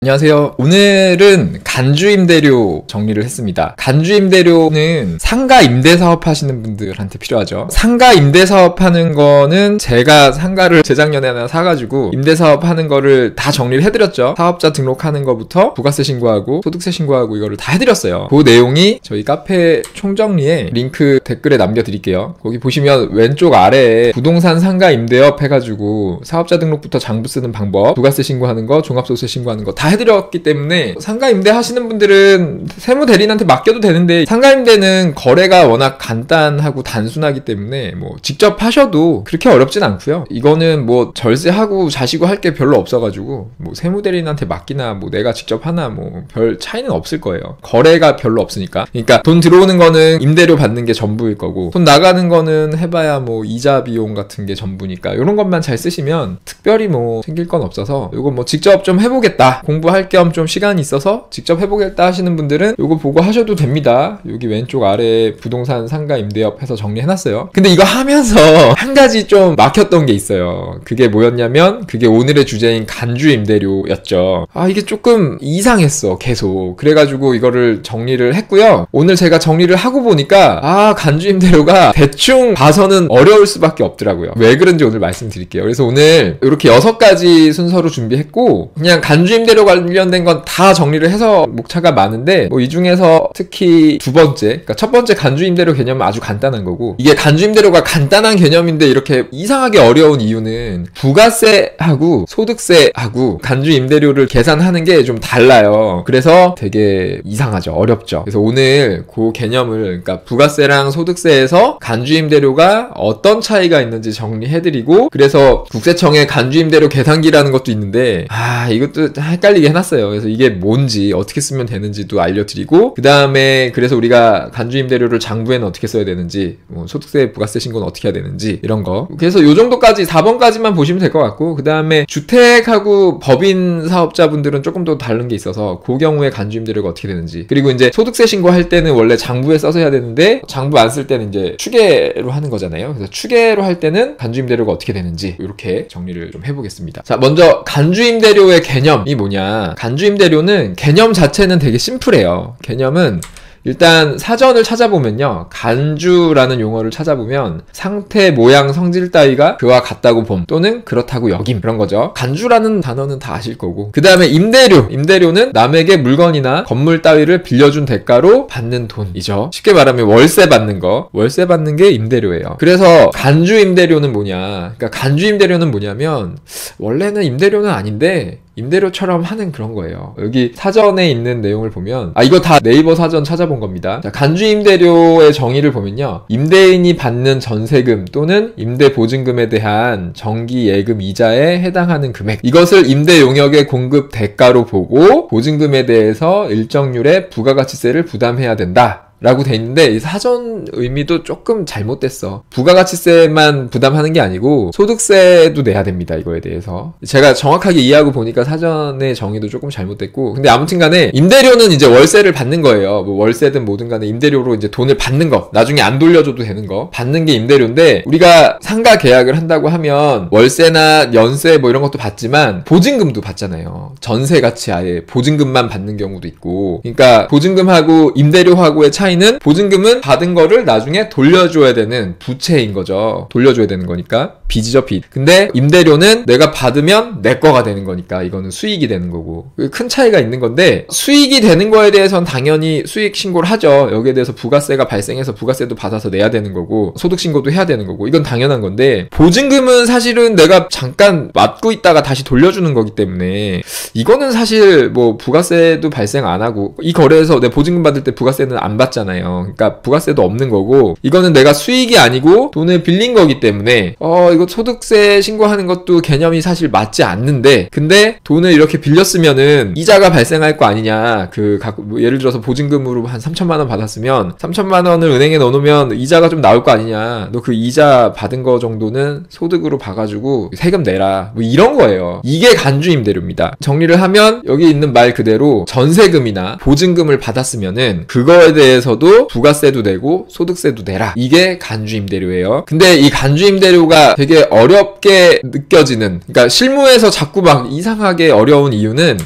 안녕하세요. 오늘은 간주임대료 정리를 했습니다. 간주임대료는 상가 임대사업 하시는 분들한테 필요하죠. 상가 임대사업 하는 거는 제가 상가를 재작년에 하나 사가지고 임대사업 하는 거를 다 정리를 해드렸죠. 사업자 등록하는 거부터 부가세 신고하고 소득세 신고하고 이거를 다 해드렸어요. 그 내용이 저희 카페 총정리에 링크 댓글에 남겨드릴게요. 거기 보시면 왼쪽 아래에 부동산 상가 임대업 해가지고 사업자 등록부터 장부 쓰는 방법, 부가세 신고하는 거, 종합소득세 신고하는 거 다 해드렸기 때문에 상가 임대 하시는 분들은 세무대리인한테 맡겨도 되는데, 상가 임대는 거래가 워낙 간단하고 단순하기 때문에 뭐 직접 하셔도 그렇게 어렵진 않고요. 이거는 뭐 절세하고 자시고 할 게 별로 없어가지고 뭐 세무대리인한테 맡기나 뭐 내가 직접 하나 뭐 별 차이는 없을 거예요. 거래가 별로 없으니까. 그러니까 돈 들어오는 거는 임대료 받는 게 전부일 거고, 돈 나가는 거는 해봐야 뭐 이자 비용 같은 게 전부니까 이런 것만 잘 쓰시면 특별히 뭐 생길 건 없어서, 이거 뭐 직접 좀 해보겠다, 공부할 겸 좀 시간이 있어서 직접 해보겠다 하시는 분들은 이거 보고 하셔도 됩니다. 여기 왼쪽 아래에 부동산 상가 임대업 해서 정리해놨어요. 근데 이거 하면서 한 가지 좀 막혔던 게 있어요. 그게 뭐였냐면, 그게 오늘의 주제인 간주 임대료였죠. 이게 조금 이상했어 계속. 그래가지고 이거를 정리를 했고요. 오늘 제가 정리를 하고 보니까 간주 임대료가 대충 봐서는 어려울 수밖에 없더라고요. 왜 그런지 오늘 말씀드릴게요. 그래서 오늘 이렇게 6가지 순서로 준비했고, 그냥 간주 임대료 관련된 건 다 정리를 해서 목차가 많은데, 뭐 이 중에서 특히 두 번째, 그러니까 첫 번째 간주 임대료 개념은 아주 간단한 거고, 이게 간주 임대료가 간단한 개념인데 이렇게 이상하게 어려운 이유는 부가세하고 소득세하고 간주 임대료를 계산하는 게 좀 달라요. 그래서 되게 이상하죠. 어렵죠. 그래서 오늘 그 개념을, 그러니까 부가세랑 소득세에서 간주 임대료가 어떤 차이가 있는지 정리해드리고, 그래서 국세청의 간주 임대료 계산기라는 것도 있는데 이것도 헷갈리게 해놨어요. 그래서 이게 뭔지, 어떻게 쓰면 되는지도 알려드리고, 그 다음에 그래서 우리가 간주 임대료를 장부에는 어떻게 써야 되는지, 소득세 부가세 신고는 어떻게 해야 되는지, 이런 거. 그래서 요 정도까지 4번까지만 보시면 될 것 같고, 그 다음에 주택하고 법인 사업자분들은 조금 더 다른 게 있어서 그 경우에 간주 임대료가 어떻게 되는지, 그리고 이제 소득세 신고할 때는 원래 장부에 써서 해야 되는데 장부 안 쓸 때는 이제 추계로 하는 거잖아요. 그래서 추계로 할 때는 간주 임대료가 어떻게 되는지 이렇게 정리를 좀 해보겠습니다. 자, 먼저 간주 임대료의 개념이 뭐냐. 간주 임대료는 개념 자체는 되게 심플해요. 개념은 일단 사전을 찾아보면요, 간주라는 용어를 찾아보면 상태, 모양, 성질 따위가 그와 같다고 봄 또는 그렇다고 여김, 그런 거죠. 간주라는 단어는 다 아실 거고, 그 다음에 임대료는 남에게 물건이나 건물 따위를 빌려준 대가로 받는 돈이죠. 쉽게 말하면 월세 받는 거, 월세 받는 게 임대료예요. 그래서 간주 임대료는 뭐냐, 그러니까 간주 임대료는 뭐냐면 원래는 임대료는 아닌데 임대료처럼 하는 그런 거예요. 여기 사전에 있는 내용을 보면, 이거 다 네이버 사전 찾아본 겁니다. 자, 간주 임대료의 정의를 보면요, 임대인이 받는 전세금 또는 임대보증금에 대한 정기 예금 이자에 해당하는 금액, 이것을 임대 용역의 공급 대가로 보고 보증금에 대해서 일정률의 부가가치세를 부담해야 된다 라고 돼 있는데, 이 사전 의미도 조금 잘못됐어. 부가가치세만 부담하는 게 아니고 소득세도 내야 됩니다. 이거에 대해서 제가 정확하게 이해하고 보니까 사전의 정의도 조금 잘못됐고, 근데 아무튼 간에 임대료는 이제 월세를 받는 거예요. 뭐 월세든 뭐든 간에 임대료로 이제 돈을 받는 거, 나중에 안 돌려줘도 되는 거 받는 게 임대료인데, 우리가 상가 계약을 한다고 하면 월세나 연세 뭐 이런 것도 받지만 보증금도 받잖아요. 전세같이 아예 보증금만 받는 경우도 있고. 그러니까 보증금하고 임대료하고의 차이는, 보증금은 받은 거를 나중에 돌려줘야 되는 부채인 거죠. 돌려줘야 되는 거니까 빚이죠, 빚. 근데 임대료는 내가 받으면 내 거가 되는 거니까 이거는 수익이 되는 거고, 큰 차이가 있는 건데, 수익이 되는 거에 대해서는 당연히 수익 신고를 하죠. 여기에 대해서 부가세가 발생해서 부가세도 받아서 내야 되는 거고, 소득 신고도 해야 되는 거고, 이건 당연한 건데, 보증금은 사실은 내가 잠깐 맡고 있다가 다시 돌려주는 거기 때문에 이거는 사실 뭐 부가세도 발생 안 하고, 이 거래에서 내 보증금 받을 때 부가세는 안 받잖아요. 그러니까 부가세도 없는 거고, 이거는 내가 수익이 아니고 돈을 빌린 거기 때문에 이거 소득세 신고하는 것도 개념이 사실 맞지 않는데, 근데 돈을 이렇게 빌렸으면은 이자가 발생할 거 아니냐. 뭐 예를 들어서 보증금으로 한 3천만 원 받았으면 3천만 원을 은행에 넣어놓으면 이자가 좀 나올 거 아니냐. 너 그 이자 받은 거 정도는 소득으로 봐가지고 세금 내라, 뭐 이런 거예요. 이게 간주 임대료입니다. 정리를 하면 여기 있는 말 그대로 전세금이나 보증금을 받았으면은 그거에 대해서도 부가세도 내고 소득세도 내라, 이게 간주 임대료예요. 근데 이 간주 임대료가 되게 어렵게 느껴지는, 그러니까 실무에서 자꾸 막 이상하게 어려운 이유는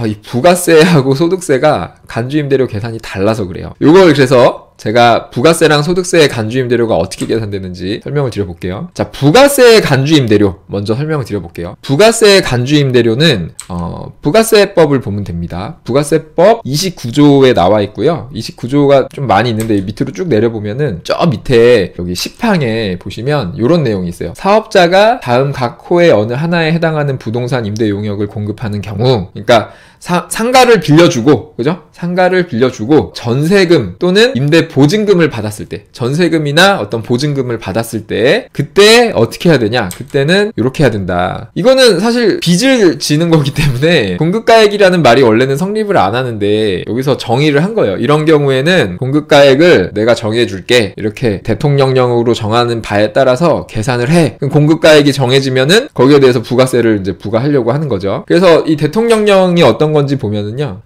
이 부가세하고 소득세가 간주임대료 계산이 달라서 그래요. 요걸 그래서 제가 부가세랑 소득세의 간주임대료가 어떻게 계산되는지 설명을 드려볼게요. 자, 부가세의 간주임대료 먼저 설명을 드려볼게요. 부가세의 간주임대료는 부가세법을 보면 됩니다. 부가세법 29조에 나와 있고요. 29조가 좀 많이 있는데 밑으로 쭉 내려보면은 저 밑에 여기 10항에 보시면 이런 내용이 있어요. 사업자가 다음 각 호의 어느 하나에 해당하는 부동산 임대 용역을 공급하는 경우, 그러니까 상가를 빌려주고, 그죠? 상가를 빌려주고 전세금 또는 임대 보증금을 받았을 때, 전세금이나 어떤 보증금을 받았을 때 그때 어떻게 해야 되냐? 그때는 이렇게 해야 된다. 이거는 사실 빚을 지는 거기 때문에 공급가액이라는 말이 원래는 성립을 안 하는데 여기서 정의를 한 거예요. 이런 경우에는 공급가액을 내가 정해줄게, 이렇게 대통령령으로 정하는 바에 따라서 계산을 해. 그럼 공급가액이 정해지면은 거기에 대해서 부가세를 이제 부과하려고 하는 거죠. 그래서 이 대통령령이 어떤 건지 보면은요,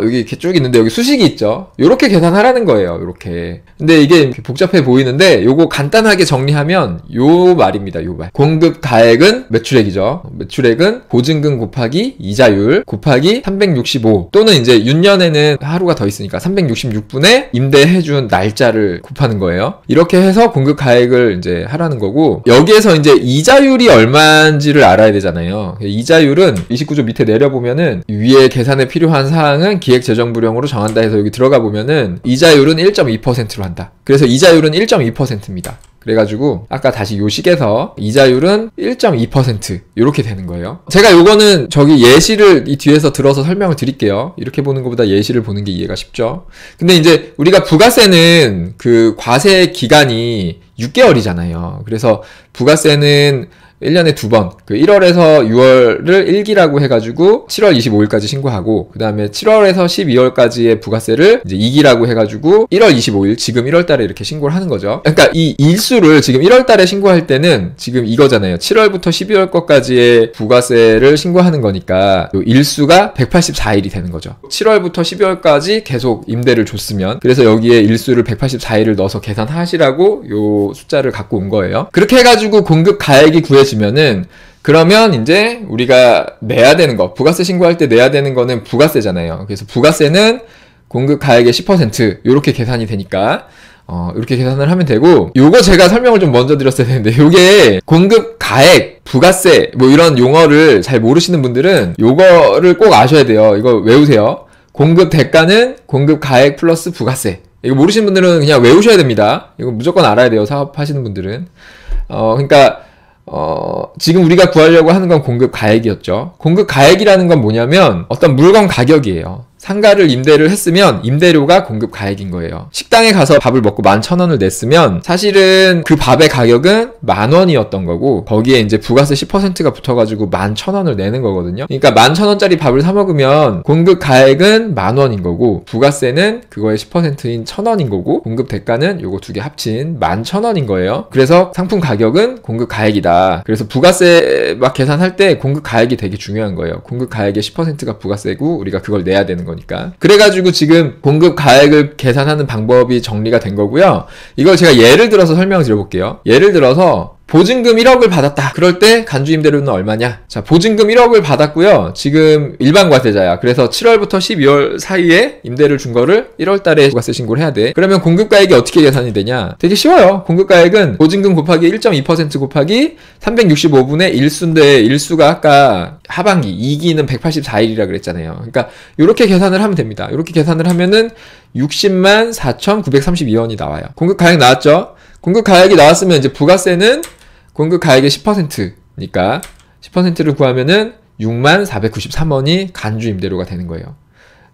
여기 이렇게 쭉 있는데 여기 수식이 있죠. 요렇게 계산하라는 거예요. 요렇게. 근데 이게 이렇게 복잡해 보이는데 요거 간단하게 정리하면 요 말입니다. 요 말. 공급 가액은 매출액이죠. 매출액은 보증금 곱하기 이자율 곱하기 365 또는 이제 윤년에는 하루가 더 있으니까 366분의 임대해준 날짜를 곱하는 거예요. 이렇게 해서 공급 가액을 이제 하라는 거고, 여기에서 이제 이자율이 얼마인지를 알아야 되잖아요. 이자율은 29조 밑에 내려보면은 위에 계산에 필요한 사항은 기획재정부령으로 정한다 해서 여기 들어가 보면은 이자율은 1.2%로 한다. 그래서 이자율은 1.2%입니다. 그래가지고 아까 다시 요 식에서 이자율은 1.2% 이렇게 되는 거예요. 제가 요거는 저기 예시를 이 뒤에서 들어서 설명을 드릴게요. 이렇게 보는 것보다 예시를 보는 게 이해가 쉽죠. 근데 이제 우리가 부가세는 그 과세 기간이 6개월이잖아요. 그래서 부가세는 1년에 2번, 그 1월에서 6월을 1기라고 해가지고 7월 25일까지 신고하고, 그 다음에 7월에서 12월까지의 부가세를 이제 2기라고 해가지고 1월 25일, 지금 1월달에 이렇게 신고를 하는 거죠. 그러니까 이 일수를 지금 1월달에 신고할 때는 지금 이거잖아요. 7월부터 12월 것까지의 부가세를 신고하는 거니까 요 일수가 184일이 되는 거죠. 7월부터 12월까지 계속 임대를 줬으면, 그래서 여기에 일수를 184일을 넣어서 계산하시라고 요 숫자를 갖고 온 거예요. 그렇게 해가지고 공급 가액이 구해지면은, 그러면 이제 우리가 내야 되는 거, 부가세 신고할 때 내야 되는 거는 부가세잖아요. 그래서 부가세는 공급 가액의 10% 요렇게 계산이 되니까 이렇게 계산을 하면 되고, 요거 제가 설명을 좀 먼저 드렸어야 되는데, 요게 공급 가액, 부가세 뭐 이런 용어를 잘 모르시는 분들은 요거를 꼭 아셔야 돼요. 이거 외우세요. 공급 대가는 공급 가액 플러스 부가세. 이거 모르시는 분들은 그냥 외우셔야 됩니다. 이거 무조건 알아야 돼요. 사업하시는 분들은. 그러니까 지금 우리가 구하려고 하는 건 공급 가액이었죠. 공급 가액이라는 건 뭐냐면 어떤 물건 가격이에요. 상가를 임대를 했으면 임대료가 공급 가액인 거예요. 식당에 가서 밥을 먹고 11,000원을 냈으면 사실은 그 밥의 가격은 10,000원이었던 거고, 거기에 이제 부가세 10%가 붙어가지고 11,000원을 내는 거거든요. 그러니까 11,000원짜리 밥을 사 먹으면 공급 가액은 10,000원인 거고, 부가세는 그거의 10%인 1,000원인 거고, 공급 대가는 요거 두 개 합친 11,000원인 거예요. 그래서 상품 가격은 공급 가액이다. 그래서 부가세 막 계산할 때 공급 가액이 되게 중요한 거예요. 공급 가액의 10%가 부가세고 우리가 그걸 내야 되는 거니까. 그래가지고 지금 공급 가액을 계산하는 방법이 정리가 된 거고요. 이걸 제가 예를 들어서 설명을 드려볼게요. 예를 들어서 보증금 1억을 받았다. 그럴 때 간주임대료는 얼마냐? 자, 보증금 1억을 받았고요. 지금 일반 과세자야. 그래서 7월부터 12월 사이에 임대를 준 거를 1월 달에 부가세 신고를 해야 돼. 그러면 공급가액이 어떻게 계산이 되냐? 되게 쉬워요. 공급가액은 보증금 곱하기 1.2% 곱하기 365분의 일수인데, 일수가 아까 하반기 2기는 184일이라 그랬잖아요. 그러니까 이렇게 계산을 하면 됩니다. 이렇게 계산을 하면은 60만 4,932원이 나와요. 공급가액 나왔죠? 공급가액이 나왔으면 이제 부가세는 공급가액의 10%니까 10%를 구하면은 6493원이 간주임대료가 되는 거예요.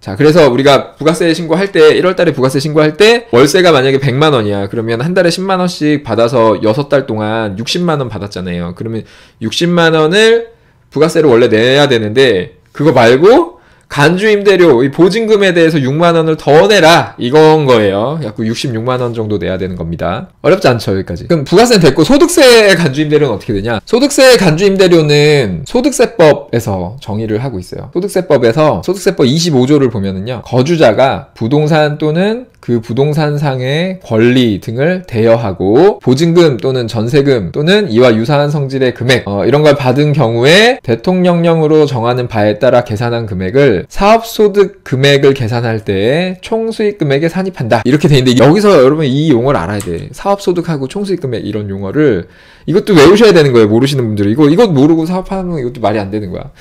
자, 그래서 우리가 부가세 신고할 때, 1월달에 부가세 신고할 때 월세가 만약에 100만원이야. 그러면 한 달에 10만원씩 받아서 6달 동안 60만원 받았잖아요. 그러면 60만원을 부가세를 원래 내야 되는데, 그거 말고 간주임대료, 이 보증금에 대해서 6만원을 더 내라, 이건 거예요. 약 66만원 정도 내야 되는 겁니다. 어렵지 않죠, 여기까지. 그럼 부가세는 됐고, 소득세 간주임대료는 어떻게 되냐? 소득세 간주임대료는 소득세법에서 정의를 하고 있어요. 소득세법에서 소득세법 25조를 보면은요, 거주자가 부동산 또는 그 부동산상의 권리 등을 대여하고 보증금 또는 전세금 또는 이와 유사한 성질의 금액 이런 걸 받은 경우에 대통령령으로 정하는 바에 따라 계산한 금액을 사업소득 금액을 계산할 때 총수익금액에 산입한다. 이렇게 돼 있는데 여기서 여러분 이 용어를 알아야 돼. 사업소득하고 총수익금액 이런 용어를 이것도 외우셔야 되는 거예요. 모르시는 분들은. 이거 모르고 사업하는 건 이것도 말이 안 되는 거야.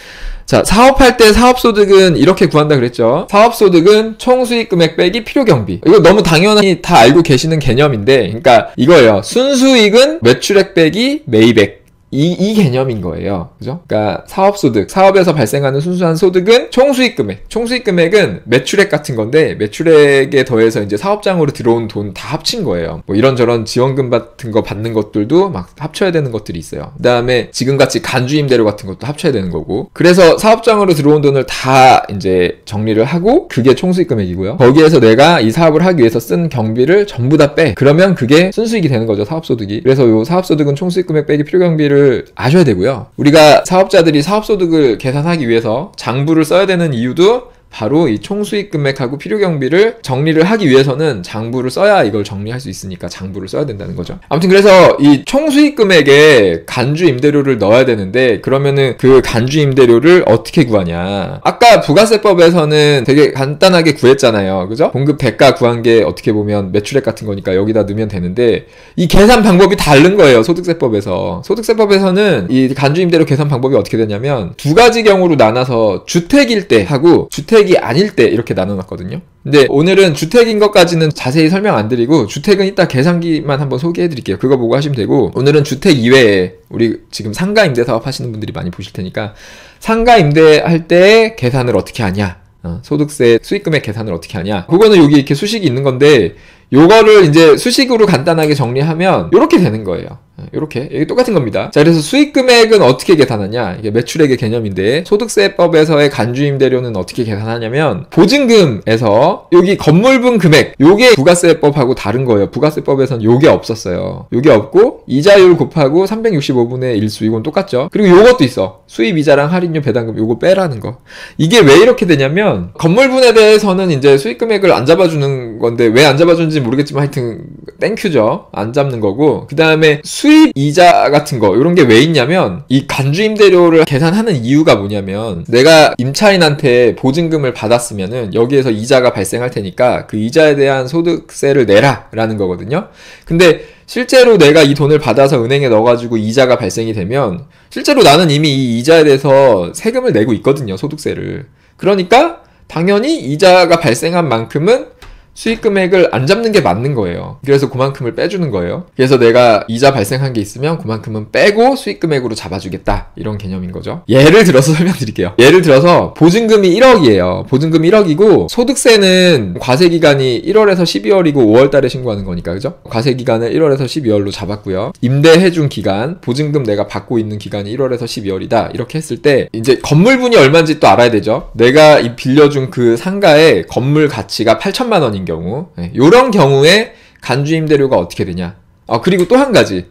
자, 사업할 때 사업소득은 이렇게 구한다 그랬죠. 사업소득은 총수익금액 빼기 필요경비. 이거 너무 당연히 다 알고 계시는 개념인데, 그러니까 이거예요. 순수익은 매출액 빼기 매입액. 이 개념인 거예요. 그죠? 그러니까 사업소득, 사업에서 발생하는 순수한 소득은 총수익금액. 총수익금액은 매출액 같은 건데, 매출액에 더해서 이제 사업장으로 들어온 돈 다 합친 거예요. 뭐 이런저런 지원금 같은 거 받는 것들도 막 합쳐야 되는 것들이 있어요. 그 다음에 지금같이 간주임대료 같은 것도 합쳐야 되는 거고. 그래서 사업장으로 들어온 돈을 다 이제 정리를 하고, 그게 총수익금액이고요. 거기에서 내가 이 사업을 하기 위해서 쓴 경비를 전부 다 빼. 그러면 그게 순수익이 되는 거죠, 사업소득이. 그래서 요 사업소득은 총수익금액 빼기 필요경비를 아셔야 되고요. 우리가 사업자들이 사업소득을 계산하기 위해서 장부를 써야 되는 이유도 바로 이 총수익금액하고 필요경비를 정리를 하기 위해서는 장부를 써야 이걸 정리할 수 있으니까 장부를 써야 된다는 거죠. 아무튼 그래서 이 총수익금액에 간주임대료를 넣어야 되는데, 그러면은 그 간주임대료를 어떻게 구하냐. 아까 부가세법에서는 되게 간단하게 구했잖아요. 그죠? 공급 대가 구한 게 어떻게 보면 매출액 같은 거니까 여기다 넣으면 되는데, 이 계산 방법이 다른 거예요. 소득세법에서. 소득세법에서는 이 간주임대료 계산 방법이 어떻게 되냐면 두 가지 경우로 나눠서 주택일 때 하고 주택이 아닐 때 이렇게 나눠놨거든요. 근데 오늘은 주택인 것까지는 자세히 설명 안 드리고, 주택은 이따 계산기만 한번 소개해 드릴게요. 그거 보고 하시면 되고, 오늘은 주택 이외에 우리 지금 상가 임대 사업 하시는 분들이 많이 보실 테니까 상가 임대할 때 계산을 어떻게 하냐, 소득세 수익금액 계산을 어떻게 하냐, 그거는 여기 이렇게 수식이 있는 건데, 요거를 이제 수식으로 간단하게 정리하면 요렇게 되는 거예요. 요렇게. 이게 똑같은 겁니다. 자, 그래서 수익금액은 어떻게 계산하냐? 이게 매출액의 개념인데, 소득세법에서의 간주임대료는 어떻게 계산하냐면, 보증금에서 여기 건물분 금액, 요게 부가세법하고 다른 거예요. 부가세법에서는 요게 없었어요. 요게 없고, 이자율 곱하고 365분의 1수, 이건 똑같죠? 그리고 요것도 있어. 수입이자랑 할인료 배당금, 요거 빼라는 거. 이게 왜 이렇게 되냐면, 건물분에 대해서는 이제 수익금액을 안 잡아주는 건데, 왜 안 잡아주는지 모르겠지만 하여튼 땡큐죠. 안 잡는 거고, 그 다음에 수입 이자 같은 거 이런 게 왜 있냐면, 이 간주임대료를 계산하는 이유가 뭐냐면, 내가 임차인한테 보증금을 받았으면은 여기에서 이자가 발생할 테니까 그 이자에 대한 소득세를 내라 라는 거거든요. 근데 실제로 내가 이 돈을 받아서 은행에 넣어가지고 이자가 발생이 되면 실제로 나는 이미 이 이자에 대해서 세금을 내고 있거든요, 소득세를. 그러니까 당연히 이자가 발생한 만큼은 수익금액을 안 잡는 게 맞는 거예요. 그래서 그만큼을 빼주는 거예요. 그래서 내가 이자 발생한 게 있으면 그만큼은 빼고 수익금액으로 잡아주겠다, 이런 개념인 거죠. 예를 들어서 설명드릴게요. 예를 들어서 보증금이 1억이에요. 보증금이 1억이고 소득세는 과세기간이 1월에서 12월이고 5월달에 신고하는 거니까, 그죠? 과세기간을 1월에서 12월로 잡았고요. 임대해준 기간, 보증금 내가 받고 있는 기간이 1월에서 12월이다, 이렇게 했을 때 이제 건물분이 얼마인지 또 알아야 되죠. 내가 이 빌려준 그 상가의 건물 가치가 8천만 원인 경우, 이런 경우에 간주임대료가 어떻게 되냐. 그리고 또 한 가지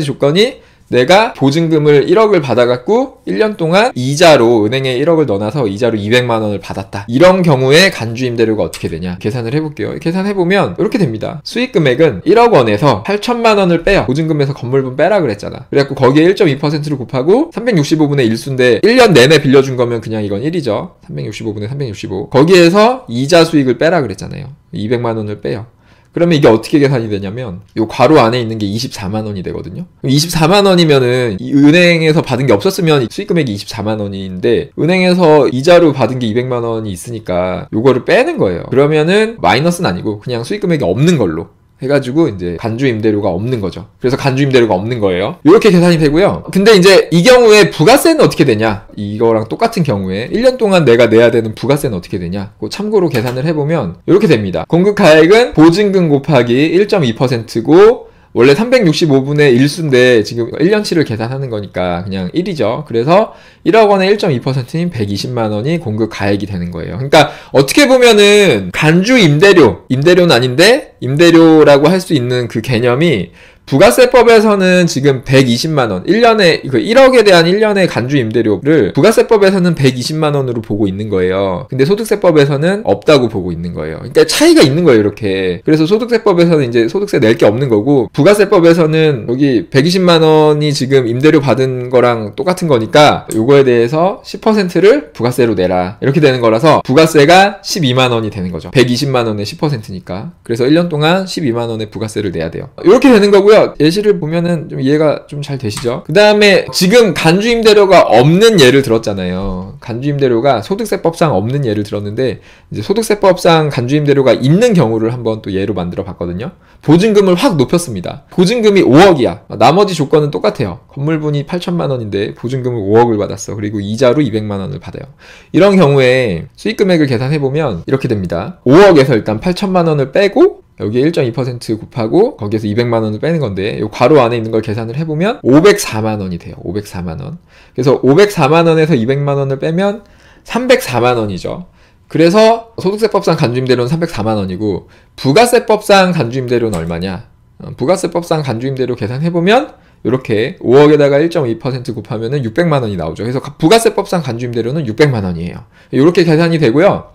조건이, 내가 보증금을 1억을 받아갖고 1년 동안 이자로 은행에 1억을 넣어놔서 이자로 200만 원을 받았다. 이런 경우에 간주임대료가 어떻게 되냐. 계산을 해볼게요. 계산해보면 이렇게 됩니다. 수익금액은 1억 원에서 8천만 원을 빼요. 보증금에서 건물분 빼라 그랬잖아. 그래갖고 거기에 1.2%를 곱하고 365분의 1수인데 1년 내내 빌려준 거면 그냥 이건 1이죠. 365분의 365. 거기에서 이자 수익을 빼라 그랬잖아요. 200만 원을 빼요. 그러면 이게 어떻게 계산이 되냐면, 요 괄호 안에 있는 게 24만 원이 되거든요. 24만 원이면은 은행에서 받은 게 없었으면 수익금액이 24만 원인데 은행에서 이자로 받은 게 200만 원이 있으니까 요거를 빼는 거예요. 그러면은 마이너스는 아니고 그냥 수익금액이 없는 걸로 해가지고 이제 간주임대료가 없는 거죠. 그래서 간주임대료가 없는 거예요. 이렇게 계산이 되고요. 근데 이제 이 경우에 부가세는 어떻게 되냐? 이거랑 똑같은 경우에 1년 동안 내가 내야 되는 부가세는 어떻게 되냐? 참고로 계산을 해보면 이렇게 됩니다. 공급가액은 보증금 곱하기 1.2%고 원래 365분의 1수인데 지금 1년치를 계산하는 거니까 그냥 1이죠. 그래서 1억 원의 1.2%인 120만 원이 공급 가액이 되는 거예요. 그러니까 어떻게 보면은 간주 임대료는 아닌데 임대료라고 할 수 있는 그 개념이 부가세법에서는 지금 120만원, 1년에, 1억에 대한 1년의 간주 임대료를 부가세법에서는 120만원으로 보고 있는 거예요. 근데 소득세법에서는 없다고 보고 있는 거예요. 그러니까 차이가 있는 거예요, 이렇게. 그래서 소득세법에서는 이제 소득세 낼 게 없는 거고, 부가세법에서는 여기 120만원이 지금 임대료 받은 거랑 똑같은 거니까 요거에 대해서 10%를 부가세로 내라. 이렇게 되는 거라서 부가세가 12만원이 되는 거죠. 120만원의 10%니까. 그래서 1년 동안 12만원의 부가세를 내야 돼요. 이렇게 되는 거고요. 예시를 보면은 좀 이해가 좀 잘 되시죠? 그 다음에 지금 간주임대료가 없는 예를 들었잖아요. 간주임대료가 소득세법상 없는 예를 들었는데, 이제 소득세법상 간주임대료가 있는 경우를 한번 또 예로 만들어 봤거든요. 보증금을 확 높였습니다. 보증금이 5억이야. 나머지 조건은 똑같아요. 건물분이 8천만원인데 보증금을 5억을 받았어. 그리고 이자로 200만원을 받아요. 이런 경우에 수익금액을 계산해보면 이렇게 됩니다. 5억에서 일단 8천만원을 빼고 여기에 1.2% 곱하고 거기에서 200만원을 빼는 건데, 이 괄호 안에 있는 걸 계산을 해보면 504만원이 돼요. 504만원. 그래서 504만원에서 200만원을 빼면 304만원이죠. 그래서 소득세법상 간주임대료는 304만원이고 부가세법상 간주임대료는 얼마냐? 부가세법상 간주임대료 계산해보면 이렇게 5억에다가 1.2% 곱하면은 600만원이 나오죠. 그래서 부가세법상 간주임대료는 600만원이에요. 이렇게 계산이 되고요.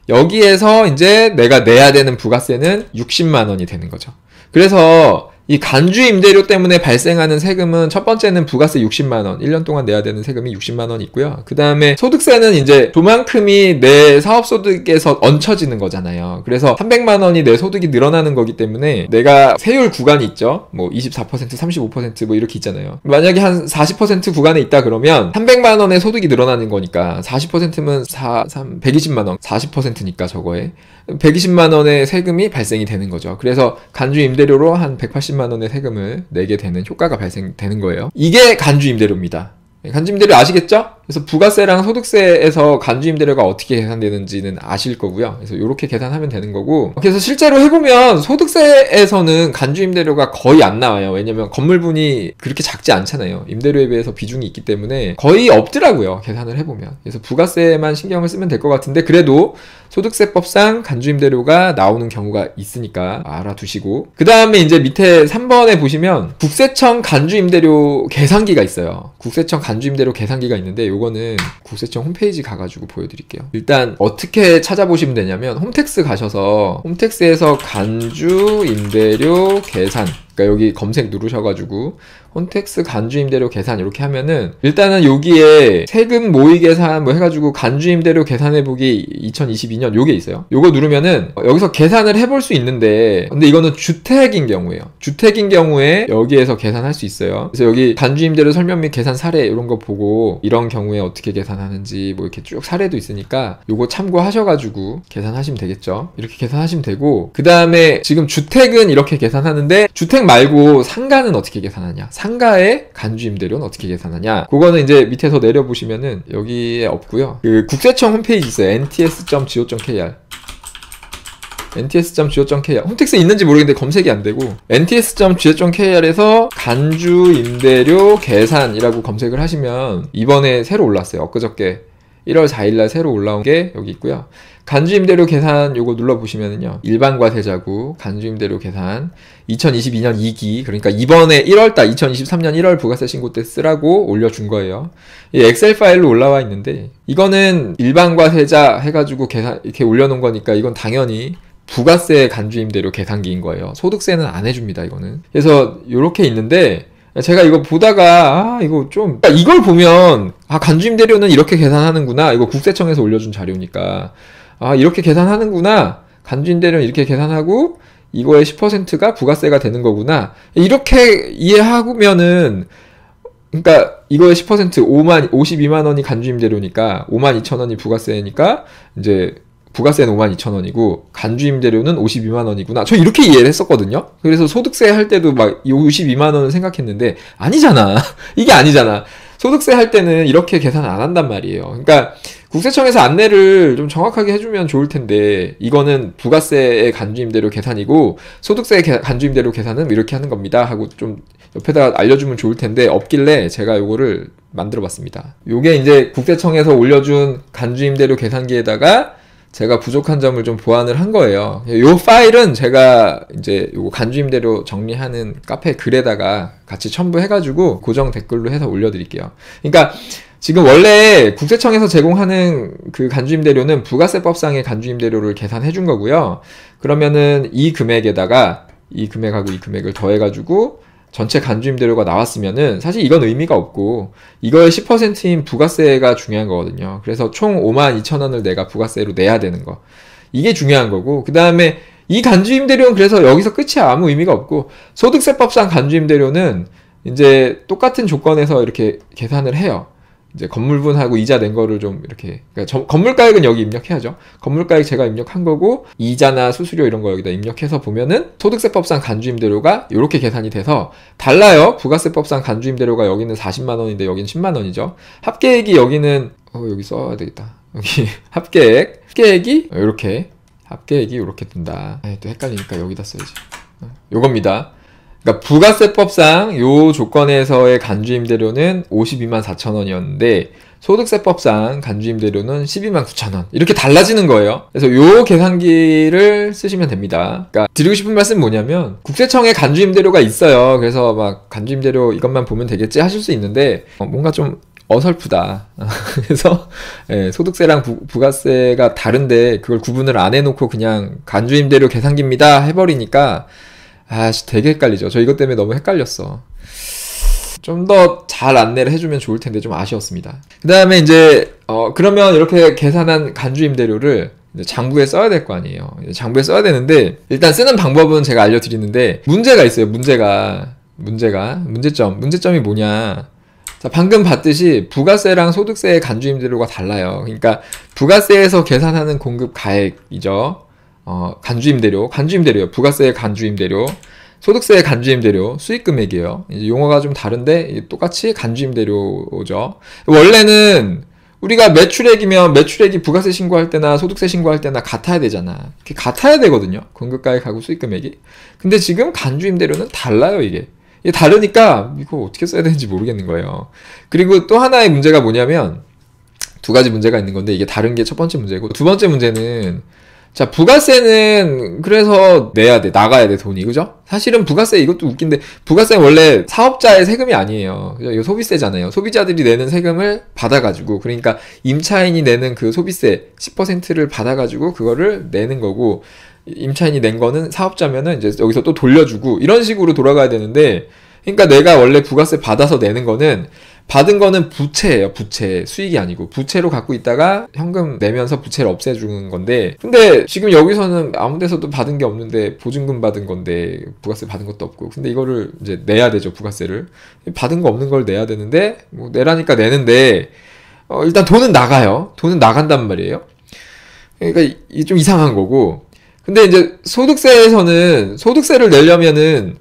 여기에서 이제 내가 내야 되는 부가세는 60만원이 되는 거죠. 그래서 이 간주임대료 때문에 발생하는 세금은 첫 번째는 부가세 60만원, 1년 동안 내야 되는 세금이 60만원 있고요. 그 다음에 소득세는 이제 그만큼이 내 사업소득에서 얹혀지는 거잖아요. 그래서 300만원이 내 소득이 늘어나는 거기 때문에 내가 세율 구간이 있죠. 뭐 24%, 35% 뭐 이렇게 있잖아요. 만약에 한 40% 구간에 있다 그러면 300만원의 소득이 늘어나는 거니까 40%면 120만원, 40%니까 저거에 120만원의 세금이 발생이 되는 거죠. 그래서 간주임대료로 한 180만원의 세금을 내게 되는 효과가 발생되는 거예요. 이게 간주임대료입니다. 간주임대료 아시겠죠? 그래서 부가세랑 소득세에서 간주임대료가 어떻게 계산되는지는 아실 거고요. 그래서 이렇게 계산하면 되는 거고, 그래서 실제로 해보면 소득세에서는 간주임대료가 거의 안 나와요. 왜냐면 건물분이 그렇게 작지 않잖아요. 임대료에 비해서 비중이 있기 때문에 거의 없더라고요. 계산을 해보면. 그래서 부가세만 신경을 쓰면 될 것 같은데, 그래도 소득세법상 간주임대료가 나오는 경우가 있으니까 알아두시고, 그 다음에 이제 밑에 3번에 보시면 국세청 간주임대료 계산기가 있어요. 국세청 간주임대료 계산기가 있는데, 요거는 국세청 홈페이지 가가지고 보여드릴게요. 일단 어떻게 찾아보시면 되냐면 홈택스 가셔서 홈택스에서 간주임대료 계산, 그러니까 여기 검색 누르셔가지고 홈택스 간주임대료 계산 이렇게 하면은 일단은 여기에 세금 모의 계산 뭐 해가지고 간주임대료 계산해보기 2022년 요게 있어요. 요거 누르면은 여기서 계산을 해볼 수 있는데, 근데 이거는 주택인 경우에요. 주택인 경우에 여기에서 계산할 수 있어요. 그래서 여기 간주임대료 설명 및 계산 사례 이런 거 보고 이런 경우에 어떻게 계산하는지 뭐 이렇게 쭉 사례도 있으니까 요거 참고하셔가지고 계산하시면 되겠죠. 이렇게 계산하시면 되고, 그 다음에 지금 주택은 이렇게 계산하는데 주택 말고 상가는 어떻게 계산하냐, 상가의 간주임대료는 어떻게 계산하냐, 그거는 이제 밑에서 내려보시면은 여기에 없고요. 그 국세청 홈페이지 있어요. nts.go.kr nts.go.kr 홈택스 있는지 모르겠는데 검색이 안 되고 nts.go.kr에서 간주임대료 계산이라고 검색을 하시면 이번에 새로 올랐어요. 엊그저께 1월 4일날 새로 올라온 게 여기 있고요. 간주임대료 계산 요거 눌러보시면은요, 일반과세자구 간주임대료 계산 2022년 2기, 그러니까 이번에 1월달 2023년 1월 부가세 신고 때 쓰라고 올려준 거예요. 이 엑셀 파일로 올라와 있는데, 이거는 일반과세자 해가지고 계산 이렇게 올려놓은 거니까 이건 당연히 부가세 간주임대료 계산기인 거예요. 소득세는 안 해줍니다, 이거는. 그래서 요렇게 있는데, 제가 이거 보다가 이거 좀 이걸 보면 간주임대료는 이렇게 계산하는구나, 이거 국세청에서 올려준 자료니까 이렇게 계산하는구나, 간주임대료는 이렇게 계산하고 이거의 10%가 부가세가 되는 거구나, 이렇게 이해하면은, 그러니까 이거의 10% 52만 원이 간주임대료니까 52,000원이 부가세니까 이제 부가세는 52,000원이고 간주임대료는 52만 원이구나. 저 이렇게 이해를 했었거든요. 그래서 소득세 할 때도 막 52만 원을 생각했는데 아니잖아. 이게 아니잖아. 소득세 할 때는 이렇게 계산 안 한단 말이에요. 그러니까 국세청에서 안내를 좀 정확하게 해주면 좋을 텐데, 이거는 부가세의 간주임대료 계산이고 소득세의 간주임대료 계산은 이렇게 하는 겁니다 하고 좀 옆에다 알려주면 좋을 텐데 없길래 제가 요거를 만들어 봤습니다. 요게 이제 국세청에서 올려준 간주임대료 계산기에다가 제가 부족한 점을 좀 보완을 한 거예요. 요 파일은 제가 이제 요거 간주임대료 정리하는 카페 글에다가 같이 첨부해가지고 고정 댓글로 해서 올려드릴게요. 그러니까 지금 원래 국세청에서 제공하는 그 간주임대료는 부가세법상의 간주임대료를 계산해 준 거고요. 그러면은 이 금액에다가 이 금액하고 이 금액을 더해가지고 전체 간주임대료가 나왔으면은 사실 이건 의미가 없고 이거의 10%인 부가세가 중요한 거거든요. 그래서 총 52,000원을 내가 부가세로 내야 되는 거. 이게 중요한 거고, 그 다음에 이 간주임대료는 그래서 여기서 끝이야. 아무 의미가 없고, 소득세법상 간주임대료는 이제 똑같은 조건에서 이렇게 계산을 해요. 이제 건물분하고 이자 낸 거를 좀 이렇게, 그러니까 건물가액은 여기 입력해야죠. 건물가액 제가 입력한 거고 이자나 수수료 이런 거 여기다 입력해서 보면은 소득세법상 간주임대료가 이렇게 계산이 돼서 달라요. 부가세법상 간주임대료가 여기는 40만 원인데 여기는 10만 원이죠. 합계액이 여기는 여기 써야 되겠다. 여기 합계액이 이렇게 든다. 또 헷갈리니까 여기다 써야지. 요겁니다. 그러니까 부가세법상 요 조건에서의 간주임대료는 52만 4천원이었는데 소득세법상 간주임대료는 12만 9천원 이렇게 달라지는 거예요. 그래서 요 계산기를 쓰시면 됩니다. 그러니까 드리고 싶은 말씀은 뭐냐면 국세청에 간주임대료가 있어요. 그래서 막 간주임대료 이것만 보면 되겠지 하실 수 있는데 뭔가 좀 어설프다. 그래서 소득세랑 부가세가 다른데 그걸 구분을 안 해놓고 그냥 간주임대료 계산기입니다 해버리니까 되게 헷갈리죠. 저 이것 때문에 너무 헷갈렸어. 좀 더 잘 안내를 해주면 좋을 텐데 좀 아쉬웠습니다. 그 다음에 이제 그러면 이렇게 계산한 간주임대료를 이제 장부에 써야 될 거 아니에요. 장부에 써야 되는데 일단 쓰는 방법은 제가 알려드리는데 문제가 있어요. 문제점이 뭐냐? 자, 방금 봤듯이 부가세랑 소득세의 간주임대료가 달라요. 그러니까 부가세에서 계산하는 공급 가액이죠. 간주임대료요. 부가세의 간주임대료, 소득세의 간주임대료, 수익금액이에요. 이제 용어가 좀 다른데 똑같이 간주임대료죠. 원래는 우리가 매출액이면 매출액이 부가세 신고할 때나 소득세 신고할 때나 같아야 되잖아. 이렇게 같아야 되거든요. 공급가액하고 수익금액이. 근데 지금 간주임대료는 달라요, 이게. 이게 다르니까 이거 어떻게 써야 되는지 모르겠는 거예요. 그리고 또 하나의 문제가 뭐냐면 두 가지 문제가 있는 건데 이게 다른 게 첫 번째 문제고 두 번째 문제는 자, 부가세는 그래서 나가야 돼, 돈이. 그죠? 사실은 부가세 이것도 웃긴데 부가세는 원래 사업자의 세금이 아니에요. 이거 소비세잖아요. 소비자들이 내는 세금을 받아가지고 그러니까 임차인이 내는 그 소비세 10%를 받아가지고 그거를 내는 거고 임차인이 낸 거는 사업자면은 이제 여기서 또 돌려주고 이런 식으로 돌아가야 되는데 그러니까 내가 원래 부가세 받아서 내는 거는 받은 거는 부채예요. 부채. 수익이 아니고 부채로 갖고 있다가 현금 내면서 부채를 없애주는 건데 근데 지금 여기서는 아무 데서도 받은 게 없는데 보증금 받은 건데 부가세 받은 것도 없고 근데 이거를 이제 내야 되죠. 부가세를. 받은 거 없는 걸 내야 되는데 뭐 내라니까 내는데 일단 돈은 나가요. 돈은 나간단 말이에요. 그러니까 이게 좀 이상한 거고 근데 이제 소득세에서는 소득세를 내려면은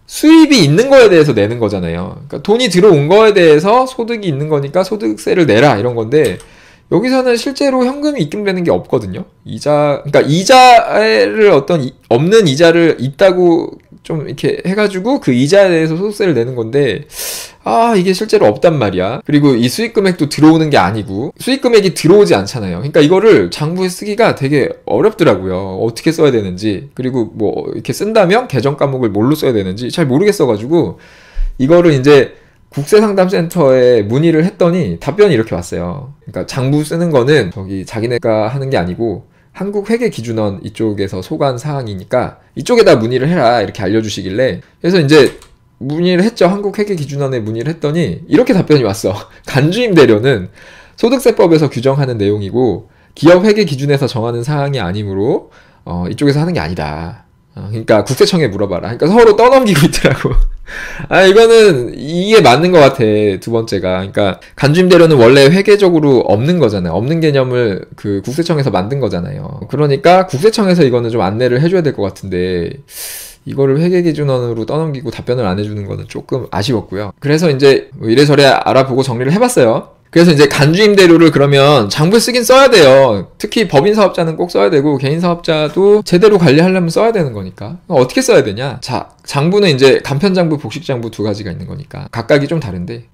수입이 있는 거에 대해서 내는 거잖아요. 그러니까 돈이 들어온 거에 대해서 소득이 있는 거니까 소득세를 내라 이런 건데 여기서는 실제로 현금이 입금되는 게 없거든요. 그러니까 이자를 없는 이자를 있다고 좀 이렇게 해가지고 그 이자에 대해서 소득세를 내는 건데 이게 실제로 없단 말이야. 그리고 이 수익금액도 들어오는 게 아니고 수익금액이 들어오지 않잖아요. 그러니까 이거를 장부에 쓰기가 되게 어렵더라고요. 어떻게 써야 되는지 그리고 뭐 이렇게 쓴다면 계정 과목을 뭘로 써야 되는지 잘 모르겠어가지고 이거를 이제 국세상담센터에 문의를 했더니 답변이 이렇게 왔어요. 그러니까 장부 쓰는 거는 저기 자기네가 하는 게 아니고 한국회계기준원 이쪽에서 소관 사항이니까 이쪽에다 문의를 해라 이렇게 알려주시길래 그래서 이제 문의를 했죠. 한국회계기준원에 문의를 했더니 이렇게 답변이 왔어. 간주임대료는 소득세법에서 규정하는 내용이고 기업회계기준에서 정하는 사항이 아니므로 이쪽에서 하는 게 아니다. 그러니까 국세청에 물어봐라. 그러니까 서로 떠넘기고 있더라고. 이거는 이게 맞는 것 같아. 두 번째가. 그러니까 간주임대료는 원래 회계적으로 없는 거잖아요. 없는 개념을 그 국세청에서 만든 거잖아요. 그러니까 국세청에서 이거는 좀 안내를 해줘야 될 것 같은데 이거를 회계기준원으로 떠넘기고 답변을 안 해주는 거는 조금 아쉬웠고요. 그래서 이제 이래저래 알아보고 정리를 해봤어요. 그래서 이제 간주임대료를 그러면 장부에 쓰긴 써야 돼요. 특히 법인 사업자는 꼭 써야 되고 개인 사업자도 제대로 관리하려면 써야 되는 거니까. 어떻게 써야 되냐? 자, 장부는 이제 간편장부, 복식장부 두 가지가 있는 거니까 각각이 좀 다른데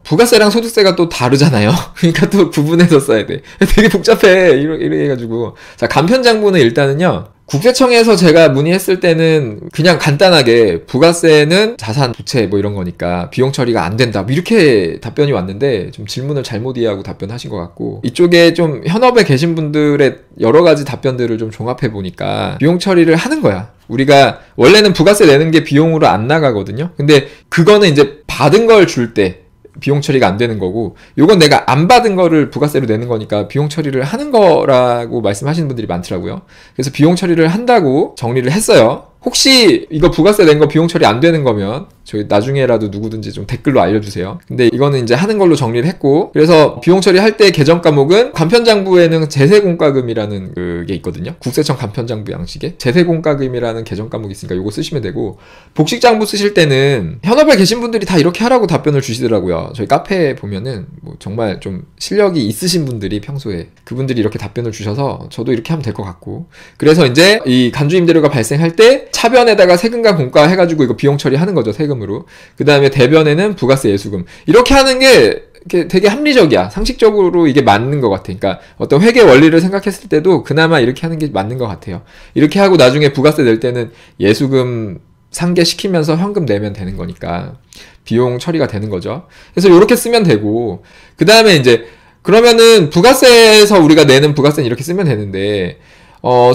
부가세랑 소득세가 또 다르잖아요. 그러니까 또 구분해서 써야 돼. 되게 복잡해. 이렇게 해가지고. 자, 간편장부는 일단은요. 국세청에서 제가 문의했을 때는 그냥 간단하게 부가세는 자산, 부채 뭐 이런 거니까 비용 처리가 안 된다. 뭐 이렇게 답변이 왔는데 좀 질문을 잘못 이해하고 답변하신 것 같고, 이쪽에 좀 현업에 계신 분들의 여러 가지 답변들을 좀 종합해 보니까 비용 처리를 하는 거야. 우리가 원래는 부가세 내는 게 비용으로 안 나가거든요. 근데 그거는 이제 받은 걸 줄 때 비용 처리가 안 되는 거고, 요건 내가 안 받은 거를 부가세로 내는 거니까 비용 처리를 하는 거라고 말씀하시는 분들이 많더라고요. 그래서 비용 처리를 한다고 정리를 했어요. 혹시 이거 부가세 낸 거 비용 처리 안 되는 거면 저희 나중에라도 누구든지 좀 댓글로 알려주세요. 근데 이거는 이제 하는 걸로 정리를 했고, 그래서 비용 처리할 때 계정 과목은 간편장부에는 제세공과금이라는 그게 있거든요. 국세청 간편장부 양식에 제세공과금이라는 계정 과목이 있으니까 이거 쓰시면 되고, 복식장부 쓰실 때는 현업에 계신 분들이 다 이렇게 하라고 답변을 주시더라고요. 저희 카페에 보면은 뭐 정말 좀 실력이 있으신 분들이 평소에 그분들이 이렇게 답변을 주셔서 저도 이렇게 하면 될 것 같고, 그래서 이제 이 간주임대료가 발생할 때 차변에다가 세금과 공과 해가지고 이거 비용 처리하는 거죠, 세금으로. 그 다음에 대변에는 부가세 예수금. 이렇게 하는 게 되게 합리적이야. 상식적으로 이게 맞는 것 같아. 그러니까 어떤 회계 원리를 생각했을 때도 그나마 이렇게 하는 게 맞는 것 같아요. 이렇게 하고 나중에 부가세 낼 때는 예수금 상계시키면서 현금 내면 되는 거니까 비용 처리가 되는 거죠. 그래서 이렇게 쓰면 되고, 그 다음에 이제 그러면은 부가세에서 우리가 내는 부가세는 이렇게 쓰면 되는데,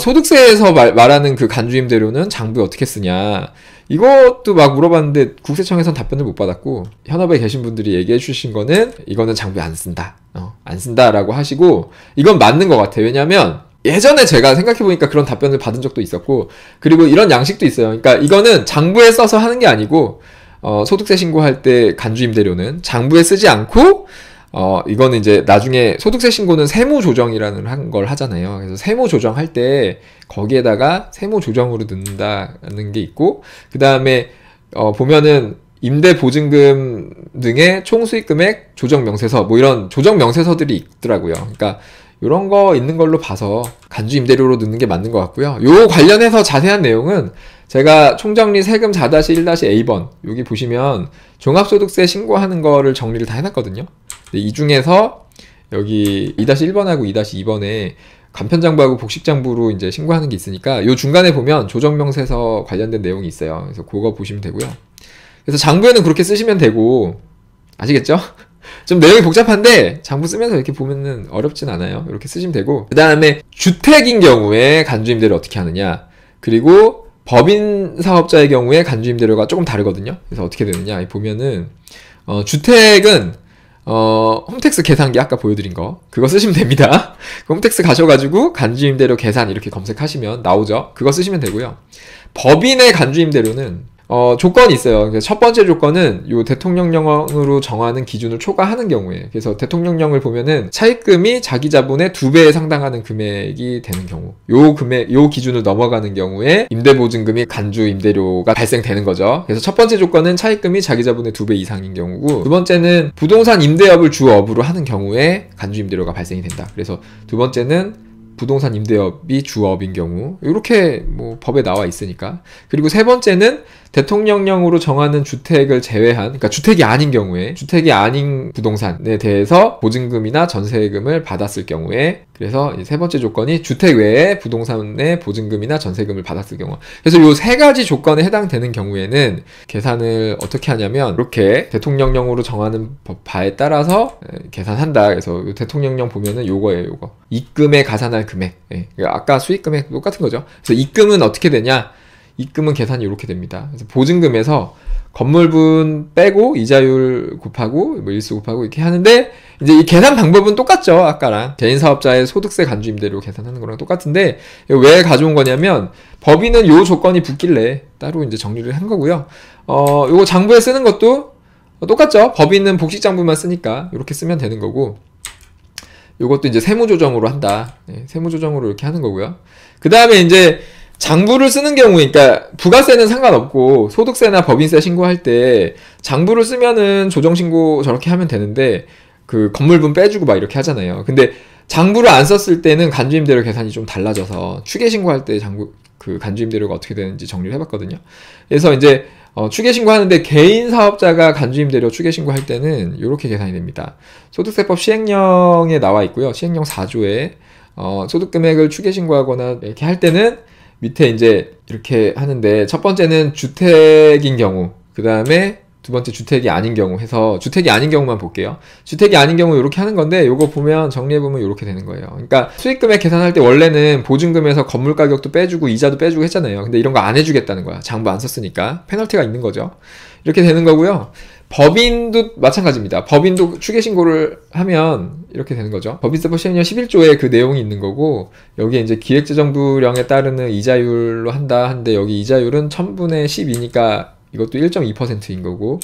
소득세에서 말하는 그 간주임대료는 장부에 어떻게 쓰냐, 이것도 막 물어봤는데 국세청에선 답변을 못 받았고, 현업에 계신 분들이 얘기해 주신 거는 이거는 장부에 안 쓴다, 안 쓴다라고 하시고, 이건 맞는 것 같아요. 왜냐면 예전에 제가 생각해보니까 그런 답변을 받은 적도 있었고, 그리고 이런 양식도 있어요. 그러니까 이거는 장부에 써서 하는 게 아니고, 소득세 신고할 때 간주임대료는 장부에 쓰지 않고, 이거는 이제 나중에 소득세 신고는 세무조정이라는 걸 하잖아요. 그래서 세무조정할 때 거기에다가 세무조정으로 넣는다는 게 있고, 그 다음에 보면은 임대보증금 등의 총수익금액 조정명세서, 뭐 이런 조정명세서들이 있더라고요. 그러니까 이런 거 있는 걸로 봐서 간주임대료로 넣는 게 맞는 것 같고요. 요 관련해서 자세한 내용은 제가 총정리 세금 4-1-A번 여기 보시면 종합소득세 신고하는 거를 정리를 다 해놨거든요. 이 중에서 여기 2-1번하고 2-2번에 간편장부하고 복식장부로 이제 신고하는 게 있으니까 요 중간에 보면 조정명세서 관련된 내용이 있어요. 그래서 그거 보시면 되고요. 그래서 장부에는 그렇게 쓰시면 되고, 아시겠죠? 좀 내용이 복잡한데 장부 쓰면서 이렇게 보면은 어렵진 않아요. 이렇게 쓰시면 되고, 그 다음에 주택인 경우에 간주임대료 어떻게 하느냐, 그리고 법인 사업자의 경우에 간주임대료가 조금 다르거든요. 그래서 어떻게 되느냐 보면은 주택은 홈택스 계산기 아까 보여드린 거 그거 쓰시면 됩니다. 홈택스 가셔가지고 간주임대료 계산 이렇게 검색하시면 나오죠. 그거 쓰시면 되고요. 법인의 간주임대료는 조건이 있어요. 그래서 첫 번째 조건은 요 대통령령으로 정하는 기준을 초과하는 경우에, 그래서 대통령령을 보면은 차입금이 자기 자본의 2배에 해당하는 금액이 되는 경우, 요 기준을 넘어가는 경우에 임대보증금이 간주 임대료가 발생되는 거죠. 그래서 첫 번째 조건은 차입금이 자기 자본의 2배 이상인 경우고, 두 번째는 부동산 임대업을 주업으로 하는 경우에 간주 임대료가 발생이 된다. 그래서 두 번째는 부동산 임대업이 주업인 경우, 이렇게 뭐 법에 나와 있으니까. 그리고 세 번째는 대통령령으로 정하는 주택을 제외한, 그러니까 주택이 아닌 경우에, 주택이 아닌 부동산에 대해서 보증금이나 전세금을 받았을 경우에, 그래서 세 번째 조건이 주택 외에 부동산의 보증금이나 전세금을 받았을 경우. 그래서 요 세 가지 조건에 해당되는 경우에는 계산을 어떻게 하냐면 이렇게 대통령령으로 정하는 바에 따라서 계산한다. 그래서 요 대통령령 보면은 요거예요, 요거. 입금에 가산할 금액. 아까 수익금액 똑같은 거죠. 그래서 입금은 어떻게 되냐? 입금은 계산이 이렇게 됩니다. 그래서 보증금에서 건물분 빼고 이자율 곱하고 뭐 일수 곱하고 이렇게 하는데, 이제 이 계산 방법은 똑같죠. 아까랑 개인사업자의 소득세 간주임대료 계산하는 거랑 똑같은데, 왜 가져온 거냐면 법인은 요 조건이 붙길래 따로 이제 정리를 한 거고요. 요거 장부에 쓰는 것도 똑같죠. 법인은 복식장부만 쓰니까 이렇게 쓰면 되는 거고, 요것도 이제 세무조정으로 한다. 세무조정으로 이렇게 하는 거고요. 그 다음에 이제 장부를 쓰는 경우, 그러니까 부가세는 상관없고 소득세나 법인세 신고할 때 장부를 쓰면은 조정신고 저렇게 하면 되는데, 그 건물분 빼주고 막 이렇게 하잖아요. 근데 장부를 안 썼을 때는 간주임대료 계산이 좀 달라져서 추계신고할 때 그 간주임대료가 어떻게 되는지 정리를 해봤거든요. 그래서 이제 추계신고하는데 개인 사업자가 간주임대료 추계신고할 때는 이렇게 계산이 됩니다. 소득세법 시행령에 나와 있고요. 시행령 4조에 소득금액을 추계신고하거나 이렇게 할 때는 밑에 이제 이렇게 하는데, 첫 번째는 주택인 경우, 그 다음에 두 번째 주택이 아닌 경우 해서 주택이 아닌 경우만 볼게요. 주택이 아닌 경우 이렇게 하는 건데, 요거 보면 정리해보면 이렇게 되는 거예요. 그러니까 수익금액 계산할 때 원래는 보증금에서 건물 가격도 빼주고 이자도 빼주고 했잖아요. 근데 이런 거 안 해주겠다는 거야. 장부 안 썼으니까 페널티가 있는 거죠. 이렇게 되는 거고요. 법인도 마찬가지입니다. 법인도 추계신고를 하면 이렇게 되는 거죠. 법인세법 시행령 11조에 그 내용이 있는 거고, 여기에 이제 기획재정부령에 따르는 이자율로 한다 하는데, 여기 이자율은 1000분의 12니까 이것도 1.2%인 거고,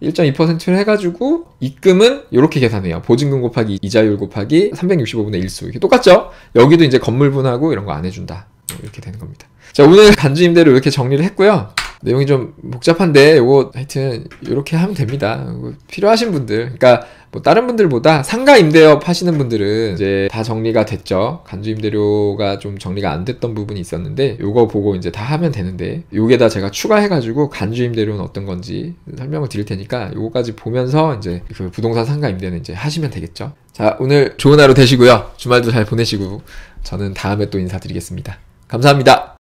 1.2%를 해가지고 입금은 이렇게 계산해요. 보증금 곱하기 이자율 곱하기 365분의 1수. 이게 똑같죠? 여기도 이제 건물분하고 이런 거 안 해준다. 이렇게 되는 겁니다. 자, 오늘 간주임대로 이렇게 정리를 했고요. 내용이 좀 복잡한데 요거 하여튼 이렇게 하면 됩니다. 필요하신 분들, 그러니까 뭐 다른 분들보다 상가 임대업 하시는 분들은 이제 다 정리가 됐죠. 간주 임대료가 좀 정리가 안 됐던 부분이 있었는데 요거 보고 이제 다 하면 되는데, 요게다 제가 추가해가지고 간주 임대료는 어떤 건지 설명을 드릴 테니까 요거까지 보면서 이제 그 부동산 상가 임대는 이제 하시면 되겠죠. 자, 오늘 좋은 하루 되시고요. 주말도 잘 보내시고 저는 다음에 또 인사드리겠습니다. 감사합니다.